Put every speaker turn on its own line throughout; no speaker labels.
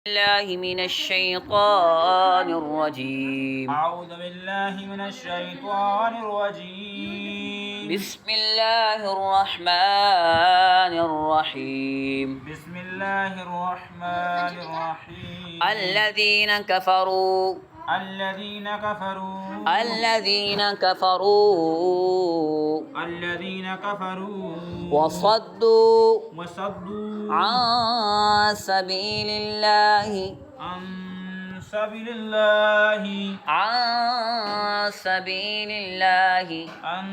الله من الشيطان الرجيم.
أعوذ بالله من الشيطان الرجيم.
بسم الله الرحمن الرحيم.
بسم الله الرحمن الرحيم.
الذين كفروا
الذين كفروا
الذين كفروا
الذين كفروا
وصدوا عن سبيل الله
عن سبيل الله
عن سبيل الله
عن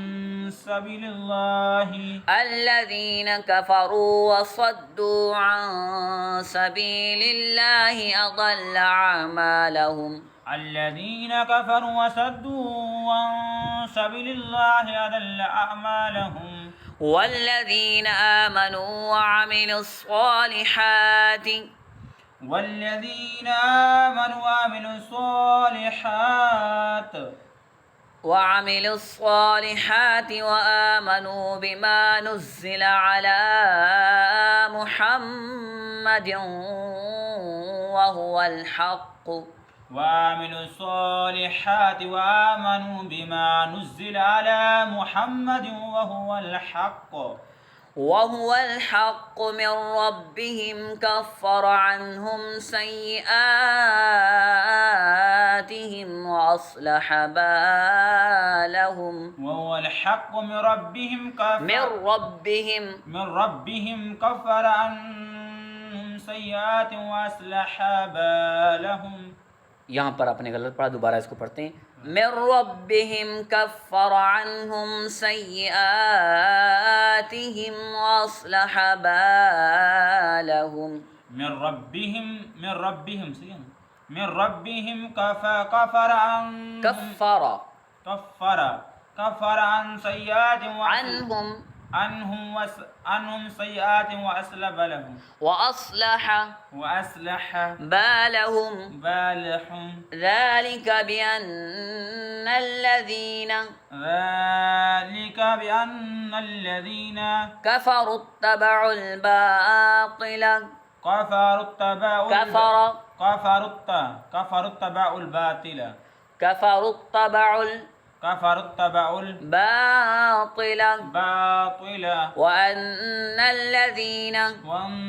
سبيل الله
الذين كفروا وصدوا عن سبيل الله أضل أعمالهم.
الذين كفروا وصدوا عن سبيل الله أضل أعمالهم.
والذين آمنوا وعملوا الصالحات
والذين آمنوا وعملوا الصالحات وآمنوا بما نزل على محمد وهو الحق وعملوا الصالحات وآمنوا بما نزل على محمد
وهو الحق من ربهم كفر عنهم سيئاتهم وأصلح بالهم.
وهو الحق من ربهم كفر عنهم سيئات وأصلح بالهم.
यहाँ पर आपने गलत पढ़ा, दोबारा इसको पढ़ते हैं. मिर रब्बिहिम कफ़्फ़र अन्हुम सय्यिआतिहिम वअस्लह बालहुम.
من ربهم كفر عن سيئات عنهم سيئات وأصلح
بالهم. ذلك بأن الذين كفروا اتبعوا الباطل وأن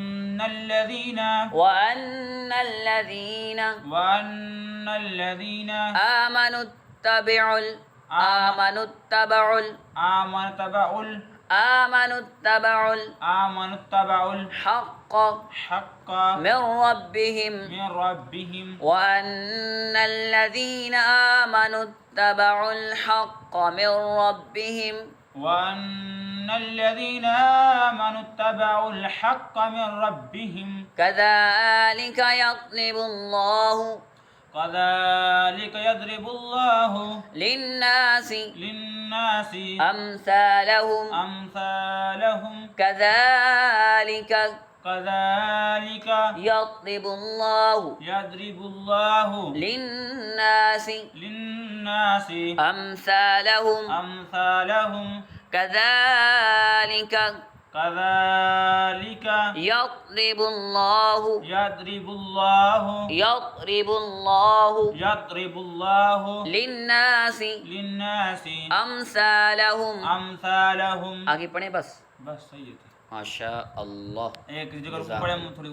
الذين آمنوا اتبعوا الحق من ربهم وأن الذين آمنوا اتبعوا الحق من ربهم كذلك يضرب الله للناس أمثالهم كذلك يضرب الله للناس أمثالهم كذلك يضرب الله للناس أمثالهم. आगे पढ़े बस.
सही है.
माशा अल्लाह.
एक जगह पढ़े थोड़ी